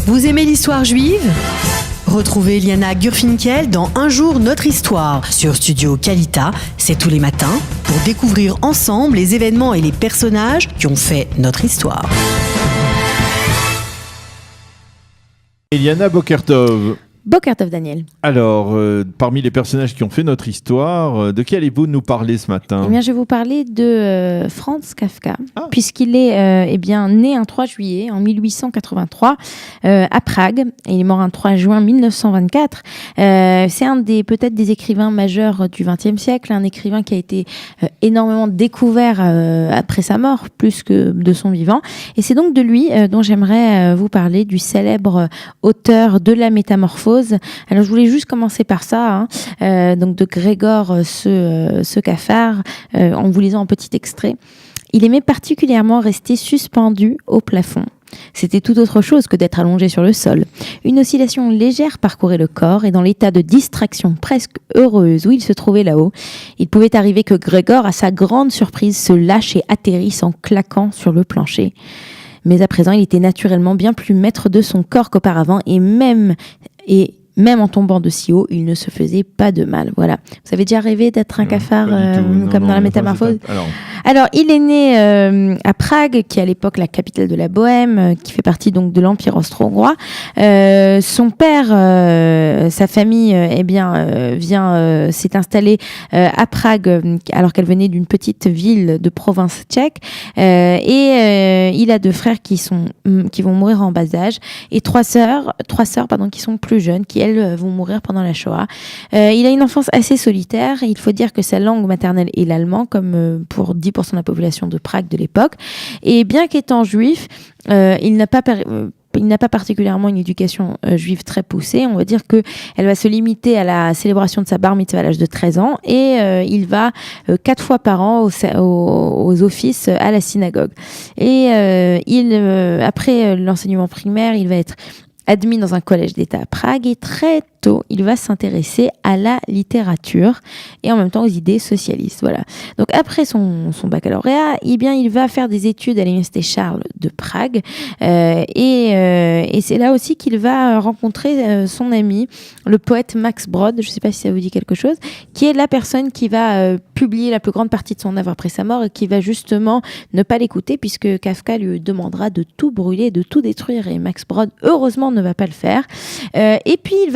Vous aimez l'histoire juive ? Retrouvez Liana Gurfinkel dans Un jour notre histoire sur Studio Kalita, c'est tous les matins, pour découvrir ensemble les événements et les personnages qui ont fait notre histoire. Eliana Bokertov. Bokertov Daniel. Alors, parmi les personnages qui ont fait notre histoire, de qui allez-vous nous parler ce matin ? Eh bien, je vais vous parler de Franz Kafka, puisqu'il est né un 3 juillet en 1883 à Prague, et il est mort un 3 juin 1924. C'est un peut-être des écrivains majeurs du XXe siècle, un écrivain qui a été énormément découvert après sa mort, plus que de son vivant. Et c'est donc de lui dont j'aimerais vous parler, du célèbre auteur de La Métamorphose. Alors je voulais juste commencer par ça, donc de Grégor ce cafard, en vous lisant un petit extrait. Il aimait particulièrement rester suspendu au plafond. C'était tout autre chose que d'être allongé sur le sol. Une oscillation légère parcourait le corps, et dans l'état de distraction presque heureuse où il se trouvait là-haut, il pouvait arriver que Grégor, à sa grande surprise, se lâche et atterrisse en claquant sur le plancher. Mais à présent, il était naturellement bien plus maître de son corps qu'auparavant, et même en tombant de si haut, il ne se faisait pas de mal. Voilà. Vous avez déjà rêvé d'être un cafard comme dans La Métamorphose ? Alors, il est né à Prague, qui est à l'époque la capitale de la Bohème, qui fait partie donc de l'Empire austro-hongrois. Son père, sa famille, s'est installée à Prague, alors qu'elle venait d'une petite ville de province tchèque. Il a 2 frères qui vont mourir en bas âge, et 3 sœurs qui sont plus jeunes, qui elles vont mourir pendant la Shoah. Il a une enfance assez solitaire. Il faut dire que sa langue maternelle est l'allemand, comme pour 10% de la population de Prague de l'époque. Et bien qu'étant juif, il n'a pas particulièrement une éducation juive très poussée. On va dire qu'elle va se limiter à la célébration de sa bar mitzvah à l'âge de 13 ans, et il va 4 fois par an aux offices à la synagogue. Et après l'enseignement primaire, il va être admis dans un collège d'État à Prague, et très tôt, il va s'intéresser à la littérature et en même temps aux idées socialistes. Voilà. Donc après son baccalauréat, il va faire des études à l'université Charles de Prague, et c'est là aussi qu'il va rencontrer son ami, le poète Max Brod, je ne sais pas si ça vous dit quelque chose, qui est la personne qui va publier la plus grande partie de son œuvre après sa mort, et qui va justement ne pas l'écouter, puisque Kafka lui demandera de tout brûler, de tout détruire, et Max Brod, heureusement, ne va pas le faire. Et puis il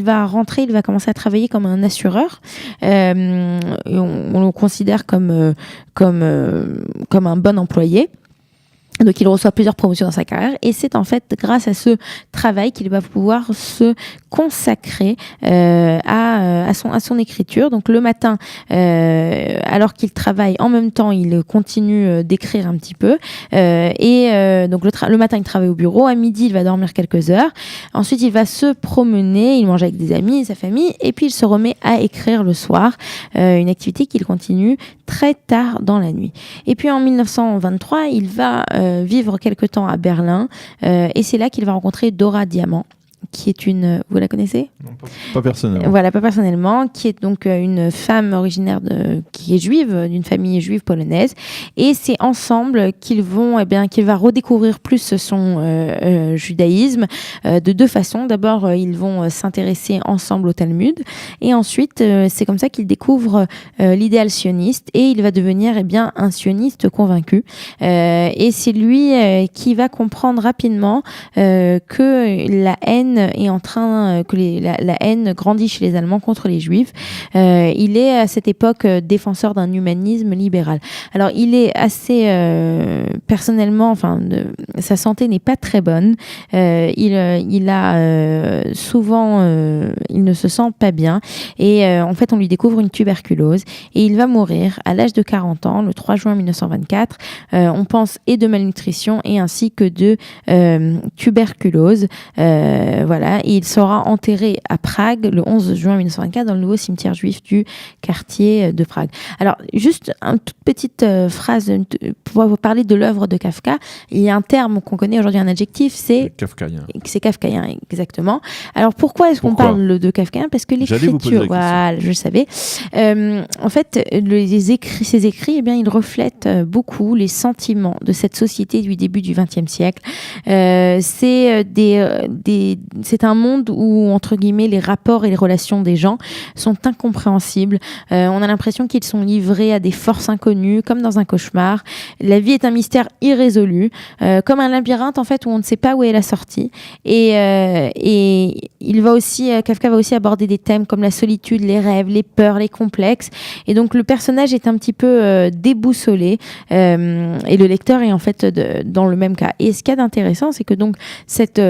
va commencer à travailler comme un assureur. On le considère comme un bon employé. Donc il reçoit plusieurs promotions dans sa carrière, et c'est en fait grâce à ce travail qu'il va pouvoir se consacrer à son écriture. Donc le matin, alors qu'il travaille, en même temps il continue d'écrire un petit peu, donc le matin il travaille au bureau, à midi il va dormir quelques heures, ensuite il va se promener, il mange avec des amis et sa famille, et puis il se remet à écrire le soir, une activité qu'il continue très tard dans la nuit. Et puis en 1923, il va vivre quelque temps à Berlin, et c'est là qu'il va rencontrer Dora Diamant, qui est vous la connaissez ? Non, pas personnellement. Voilà, pas personnellement, qui est donc une femme originaire qui est juive, d'une famille juive polonaise, et c'est ensemble qu'il va redécouvrir plus son judaïsme de 2 façons. D'abord, ils vont s'intéresser ensemble au Talmud, et ensuite, c'est comme ça qu'il découvre l'idéal sioniste, et il va devenir un sioniste convaincu. Et c'est lui qui va comprendre rapidement que la haine la haine grandit chez les Allemands contre les Juifs. Il est à cette époque défenseur d'un humanisme libéral. Alors il est assez personnellement, sa santé n'est pas très bonne. Il a souvent, il ne se sent pas bien, et en fait on lui découvre une tuberculose, et il va mourir à l'âge de 40 ans le 3 juin 1924. On pense et de malnutrition et ainsi que de tuberculose. Voilà, et il sera enterré à Prague le 11 juin 1924 dans le nouveau cimetière juif du quartier de Prague. Alors, juste une toute petite phrase pour vous parler de l'œuvre de Kafka. Il y a un terme qu'on connaît aujourd'hui, un adjectif, c'est kafkaïen. C'est kafkaïen, exactement. Alors, pourquoi est-ce qu'on parle de kafkaïen? Parce que l'écriture, voilà, je le savais. En fait, ces écrits, eh bien, ils reflètent beaucoup les sentiments de cette société du début du XXe siècle. C'est un monde où, entre guillemets, les rapports et les relations des gens sont incompréhensibles. On a l'impression qu'ils sont livrés à des forces inconnues, comme dans un cauchemar. La vie est un mystère irrésolu, comme un labyrinthe, en fait, où on ne sait pas où est la sortie. Et Kafka va aussi aborder des thèmes comme la solitude, les rêves, les peurs, les complexes. Et donc, le personnage est un petit peu déboussolé, et le lecteur est en fait dans le même cas. Et ce qu'il y a d'intéressant, c'est que donc cette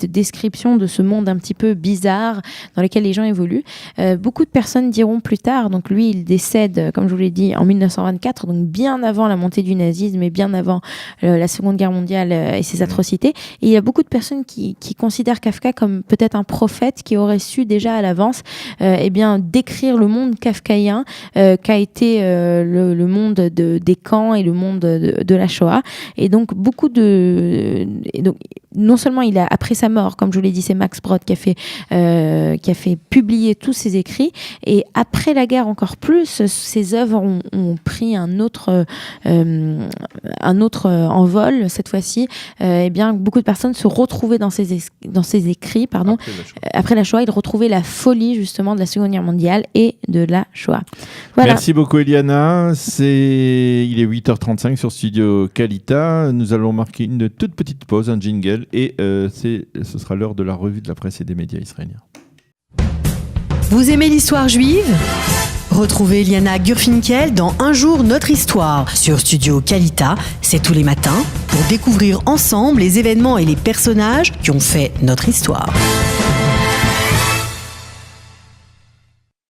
description de ce monde un petit peu bizarre dans lequel les gens évoluent, beaucoup de personnes diront plus tard, donc lui il décède, comme je vous l'ai dit, en 1924, donc bien avant la montée du nazisme et bien avant la Seconde Guerre mondiale et ses atrocités. Et il y a beaucoup de personnes qui considèrent Kafka comme peut-être un prophète qui aurait su déjà à l'avance décrire le monde kafkaïen qu'a été le monde des camps et le monde de la Shoah. Et donc non seulement après sa mort, comme je vous l'ai dit, c'est Max Brod qui a fait publier tous ses écrits, et après la guerre encore plus, ses œuvres ont pris un autre envol cette fois-ci. Beaucoup de personnes se retrouvaient dans ces écrits, après la Shoah, ils retrouvaient la folie justement de la Seconde Guerre mondiale et de la Shoah. Voilà. Merci beaucoup Eliana. Il est 8h35 sur Studio Kalita. Nous allons marquer une toute petite pause, un jingle, et ce sera l'heure de la revue de la presse et des médias israéliens. Vous aimez l'histoire juive ? Retrouvez Liana Gurfinkel dans Un jour notre histoire sur Studio Kalita. C'est tous les matins pour découvrir ensemble les événements et les personnages qui ont fait notre histoire.